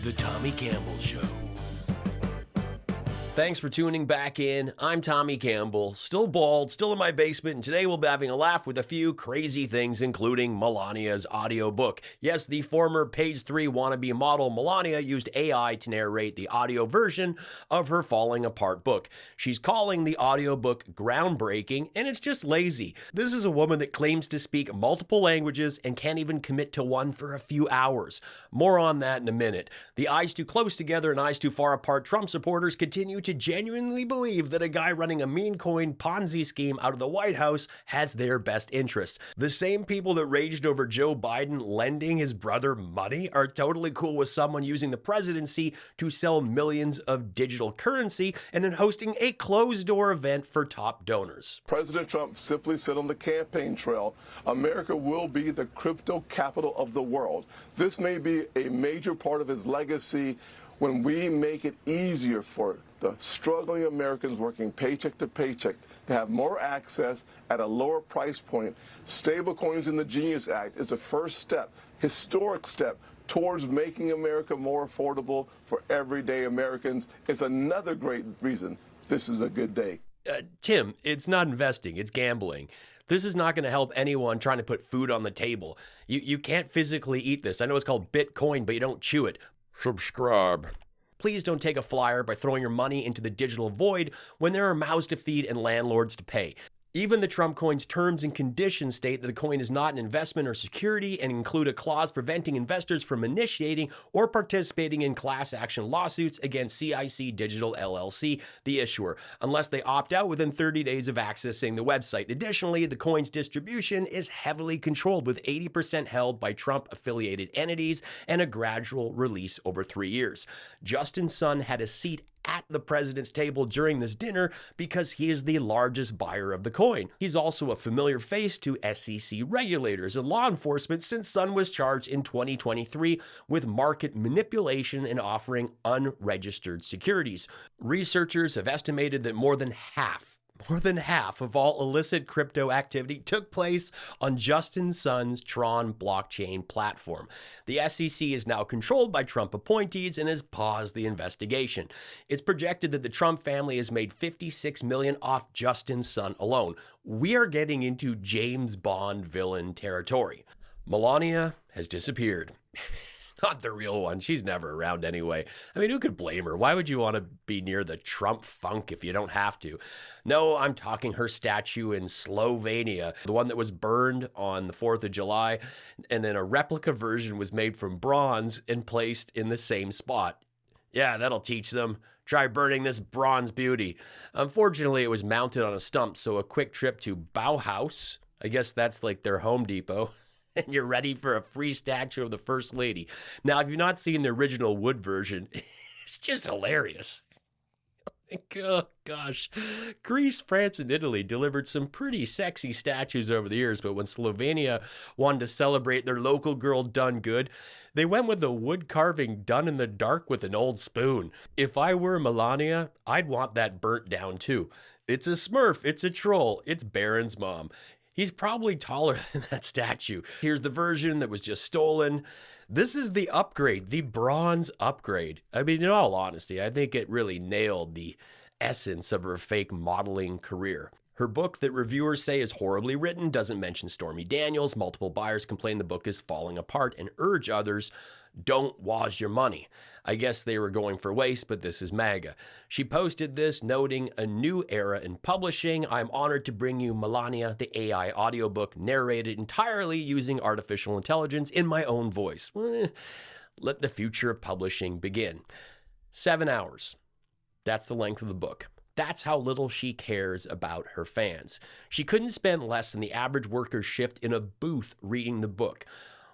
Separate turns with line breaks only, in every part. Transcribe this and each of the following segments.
The Tommy Campbell Show. Thanks for tuning back in. I'm Tommy Campbell, still bald, still in my basement, and today we'll be having a laugh with a few crazy things, including Melania's audiobook. Yes, the former Page 3 wannabe model Melania used AI to narrate the audio version of her falling apart book. She's calling the audiobook groundbreaking, and it's just lazy. This is a woman that claims to speak multiple languages and can't even commit to one for a few hours. More on that in a minute. The eyes too close together and eyes too far apart Trump supporters continue to genuinely believe that a guy running a meme coin Ponzi scheme out of the White House has their best interests. The same people that raged over Joe Biden lending his brother money are totally cool with someone using the presidency to sell millions of digital currency and then hosting a closed-door event for top donors.
President Trump simply said on the campaign trail, America will be the crypto capital of the world. This may be a major part of his legacy when we make it easier for the struggling Americans working paycheck to paycheck to have more access at a lower price point. Stablecoins in the Genius Act is the first step, historic step, towards making America more affordable for everyday Americans. It's another great reason this is a good day.
Tim, it's not investing, it's gambling. This is not going to help anyone trying to put food on the table. You can't physically eat this. I know it's called Bitcoin, but you don't chew it. Subscribe. Please don't take a flyer by throwing your money into the digital void when there are mouths to feed and landlords to pay. Even the Trump coin's terms and conditions state that the coin is not an investment or security and include a clause preventing investors from initiating or participating in class action lawsuits against CIC Digital LLC, the issuer, unless they opt out within 30 days of accessing the website. Additionally, the coin's distribution is heavily controlled, with 80% held by Trump-affiliated entities and a gradual release over 3 years. Justin's son had a seat at the president's table during this dinner because he is the largest buyer of the coin. He's also a familiar face to SEC regulators and law enforcement since Sun was charged in 2023 with market manipulation and offering unregistered securities. Researchers have estimated that more than half of all illicit crypto activity took place on Justin Sun's Tron blockchain platform. The SEC is now controlled by Trump appointees and has paused the investigation. It's projected that the Trump family has made $56 million off Justin Sun alone. We are getting into James Bond villain territory. Melania has disappeared. Not the real one. She's never around anyway. I mean, who could blame her? Why would you want to be near the Trump funk if you don't have to? No, I'm talking her statue in Slovenia, the one that was burned on the 4th of July, and then a replica version was made from bronze and placed in the same spot. Yeah, that'll teach them. Try burning this bronze beauty. Unfortunately, it was mounted on a stump, so a quick trip to Bauhaus, I guess that's like their Home Depot, and you're ready for a free statue of the First Lady. Now, if you've not seen the original wood version, it's just hilarious. Oh, gosh. Greece, France, and Italy delivered some pretty sexy statues over the years, but when Slovenia wanted to celebrate their local girl done good, they went with a wood carving done in the dark with an old spoon. If I were Melania, I'd want that burnt down too. It's a Smurf, it's a troll, it's Baron's mom. He's probably taller than that statue. Here's the version that was just stolen. This is the upgrade, the bronze upgrade. I mean, in all honesty, I think it really nailed the essence of her fake modeling career. Her book that reviewers say is horribly written doesn't mention Stormy Daniels. Multiple buyers complain the book is falling apart and urge others, don't wash your money. I guess they were going for waste, but this is MAGA. She posted this, noting a new era in publishing. I'm honored to bring you Melania, the AI audiobook, narrated entirely using artificial intelligence in my own voice. Let the future of publishing begin. 7 hours. That's the length of the book. That's how little she cares about her fans. She couldn't spend less than the average worker's shift in a booth reading the book.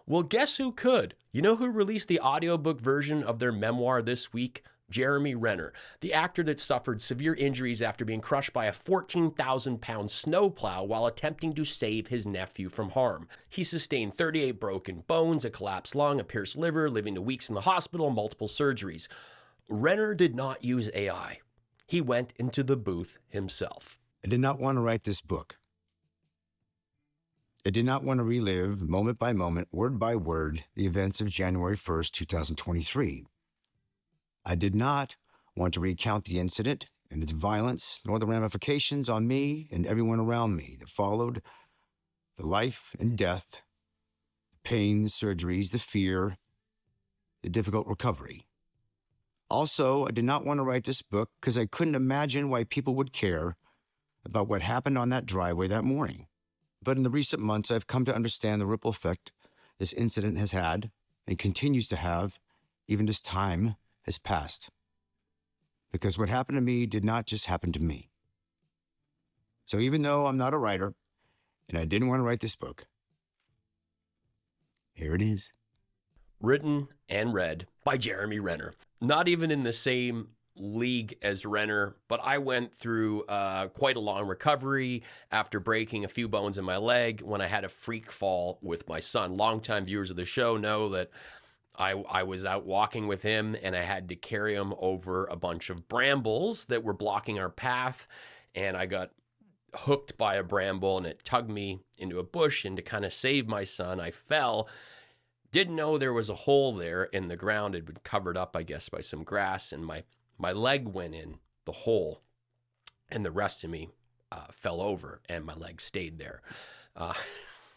Well, guess who could? You know who released the audiobook version of their memoir this week? Jeremy Renner, the actor that suffered severe injuries after being crushed by a 14,000-pound snowplow while attempting to save his nephew from harm. He sustained 38 broken bones, a collapsed lung, a pierced liver, living 2 weeks in the hospital, multiple surgeries. Renner did not use AI. He went into the booth himself.
I did not want to write this book. I did not want to relive, moment by moment, word by word, the events of January 1st, 2023. I did not want to recount the incident and its violence, nor the ramifications on me and everyone around me that followed, the life and death, the pain, the surgeries, the fear, the difficult recovery. Also, I did not want to write this book because I couldn't imagine why people would care about what happened on that driveway that morning. But in the recent months, I've come to understand the ripple effect this incident has had and continues to have even as time has passed. Because what happened to me did not just happen to me. So even though I'm not a writer, and I didn't want to write this book, here it is.
Written and read by Jeremy Renner. Not even in the same league as Renner, but I went through quite a long recovery after breaking a few bones in my leg when I had a freak fall with my son. Longtime viewers of the show know that I was out walking with him and I had to carry him over a bunch of brambles that were blocking our path, and I got hooked by a bramble and it tugged me into a bush, and to kind of save my son, I fell. Didn't know there was a hole there in the ground. It had been covered up, I guess, by some grass, and my leg went in the hole, and the rest of me fell over, and my leg stayed there.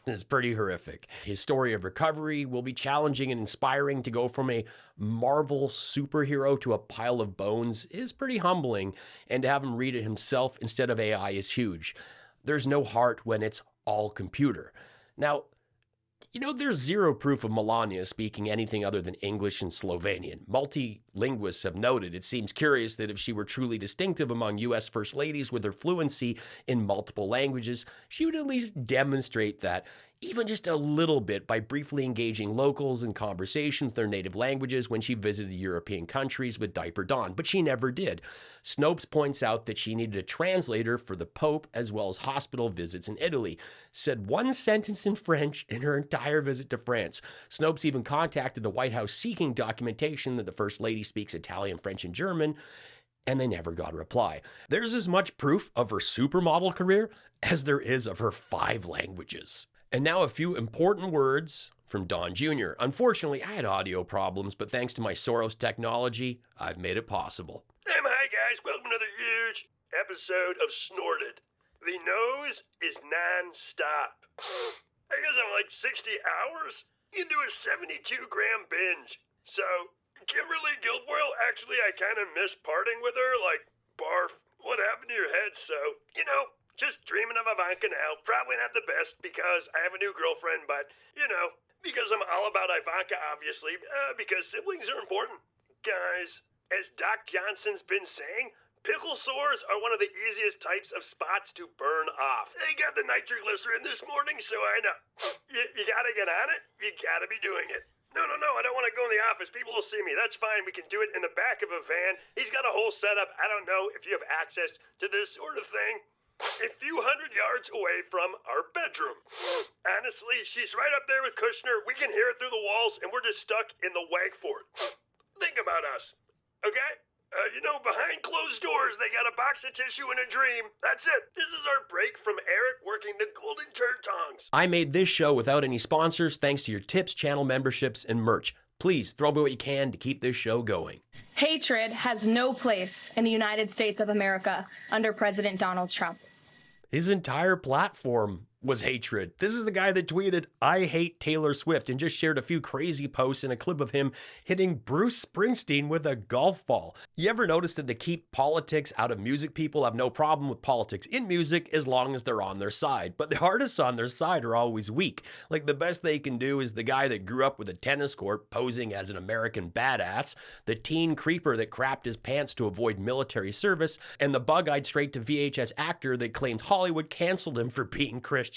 It's pretty horrific. His story of recovery will be challenging and inspiring. To go from a Marvel superhero to a pile of bones is pretty humbling, and to have him read it himself instead of AI is huge. There's no heart when it's all computer. Now, you know, there's zero proof of Melania speaking anything other than English and Slovenian. Multilinguists have noted it seems curious that if she were truly distinctive among U.S. First Ladies with her fluency in multiple languages, she would at least demonstrate that, even just a little bit, by briefly engaging locals in conversations in their native languages when she visited European countries with Diaper Dawn, but she never did. Snopes points out that she needed a translator for the Pope as well as hospital visits in Italy. Said one sentence in French in her entire visit to France. Snopes even contacted the White House seeking documentation that the First Lady speaks Italian, French, and German, and they never got a reply. There's as much proof of her supermodel career as there is of her 5 languages. And now a few important words from Don Jr. Unfortunately, I had audio problems, but thanks to my Soros technology, I've made it possible.
Hi guys, welcome to another huge episode of Snorted. The nose is non-stop. I guess I'm like 60 hours into a 72-gram binge. So, Kimberly Guilfoyle, actually I kind of miss parting with her, like, barf, what happened to your head? So, you know, just dreaming of Ivanka now. Probably not the best because I have a new girlfriend, but, you know, because I'm all about Ivanka, obviously, because siblings are important. Guys, as Doc Johnson's been saying, pickle sores are one of the easiest types of spots to burn off. They got the nitroglycerin this morning, so I know. You gotta get on it. You gotta be doing it. No, I don't want to go in the office. People will see me. That's fine. We can do it in the back of a van. He's got a whole setup. I don't know if you have access to this sort of thing. A few hundred yards away from our bedroom. Honestly, she's right up there with Kushner. We can hear it through the walls, and we're just stuck in the Wagford. Think about us, okay? You know, behind closed doors, they got a box of tissue and a dream. That's it. This is our break from Eric working the golden turd tongs.
I made this show without any sponsors thanks to your tips, channel memberships, and merch. Please throw me what you can to keep this show going.
Hatred has no place in the United States of America under President Donald Trump.
His entire platform was hatred. This is the guy that tweeted, "I hate Taylor Swift," and just shared a few crazy posts and a clip of him hitting Bruce Springsteen with a golf ball. You ever notice that the keep politics out of music people have no problem with politics in music as long as they're on their side? But the artists on their side are always weak. Like, the best they can do is the guy that grew up with a tennis court posing as an American badass, the teen creeper that crapped his pants to avoid military service, and the bug-eyed straight-to-VHS actor that claimed Hollywood canceled him for being Christian.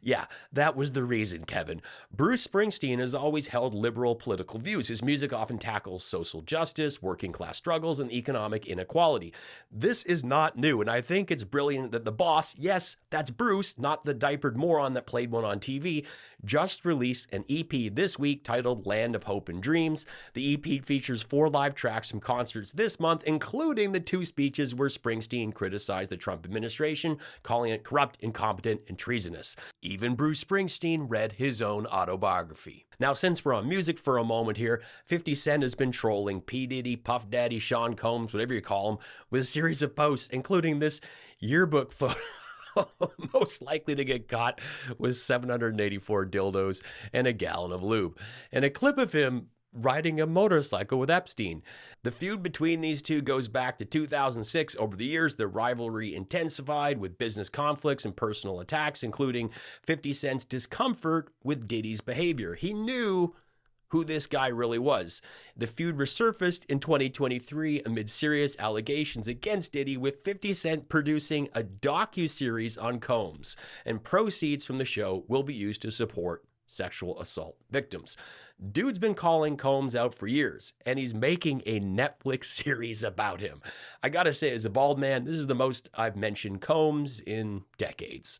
Yeah, that was the reason, Kevin. Bruce Springsteen has always held liberal political views. His music often tackles social justice, working class struggles, and economic inequality. This is not new, and I think it's brilliant that the boss, yes, that's Bruce, not the diapered moron that played one on TV, just released an EP this week titled Land of Hope and Dreams. The EP features 4 live tracks from concerts this month, including the 2 speeches where Springsteen criticized the Trump administration, calling it corrupt, incompetent, and treasonous. poisonous. Even Bruce Springsteen read his own autobiography. Now, since we're on music for a moment here, 50 Cent has been trolling P. Diddy, Puff Daddy, Sean Combs, whatever you call him, with a series of posts, including this yearbook photo. Most likely to get caught with 784 dildos and a gallon of lube, and a clip of him riding a motorcycle with Epstein. The feud between these two goes back to 2006. Over the years, their rivalry intensified with business conflicts and personal attacks, including 50 Cent's discomfort with Diddy's behavior. He knew who this guy really was. The feud resurfaced in 2023 amid serious allegations against Diddy, with 50 Cent producing a docuseries on Combs, and proceeds from the show will be used to support sexual assault victims. Dude's been calling Combs out for years, and he's making a Netflix series about him. I gotta say, as a bald man, this is the most I've mentioned Combs in decades.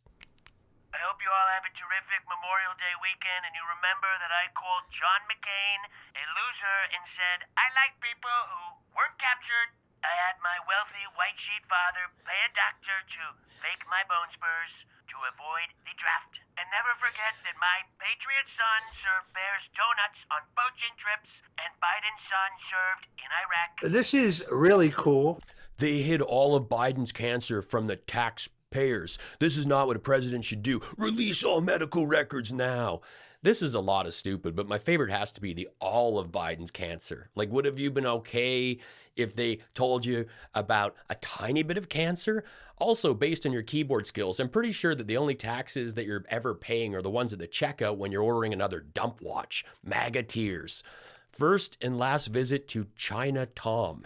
I hope you all have a terrific Memorial Day weekend, and you remember that I called John McCain a loser and said, I like people who weren't captured. I had my wealthy white sheet father pay a doctor to fake my bone spurs to avoid the draft. And never forget that my patriot son served bears donuts on poaching trips, and Biden's son served in Iraq.
This is really cool.
They hid all of Biden's cancer from the taxpayers. This is not what a president should do. Release all medical records now. This is a lot of stupid, but my favorite has to be the all of Biden's cancer. Like, would have you been okay if they told you about a tiny bit of cancer? Also, based on your keyboard skills, I'm pretty sure that the only taxes that you're ever paying are the ones at the checkout when you're ordering another dump watch. MAGA tears. First and last visit to China Tom.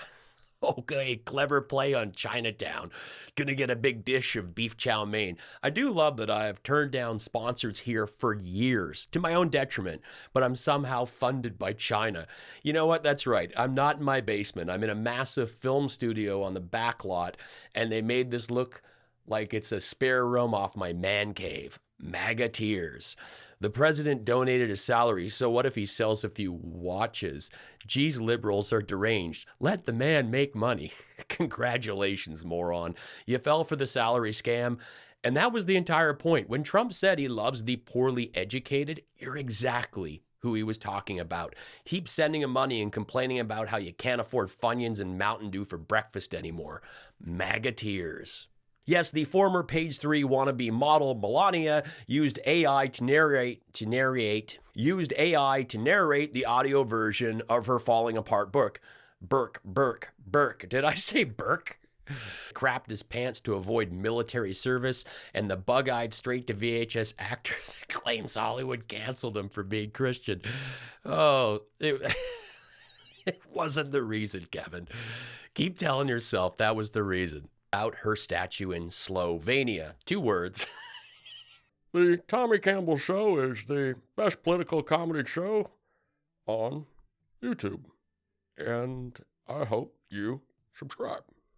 Okay, clever play on Chinatown. Gonna get a big dish of beef chow mein. I do love that I have turned down sponsors here for years, to my own detriment, but I'm somehow funded by China. You know what? That's right. I'm not in my basement. I'm in a massive film studio on the back lot, and they made this look like it's a spare room off my man cave. MAGA tears. The president donated his salary, so what if he sells a few watches? Geez, liberals are deranged. Let the man make money. Congratulations, moron. You fell for the salary scam, and that was the entire point. When Trump said he loves the poorly educated, you're exactly who he was talking about. Keep sending him money and complaining about how you can't afford Funyuns and Mountain Dew for breakfast anymore. MAGA tears. Yes, the former Page 3 wannabe model Melania used AI to narrate the audio version of her falling apart book. Burke. Did I say Burke? Crapped his pants to avoid military service, and the bug-eyed straight-to-VHS actor that claims Hollywood canceled him for being Christian. Oh, it wasn't the reason, Kevin. Keep telling yourself that was the reason. Out her statue in Slovenia. 2 words.
The Tommy Campbell Show is the best political comedy show on YouTube, and I hope you subscribe.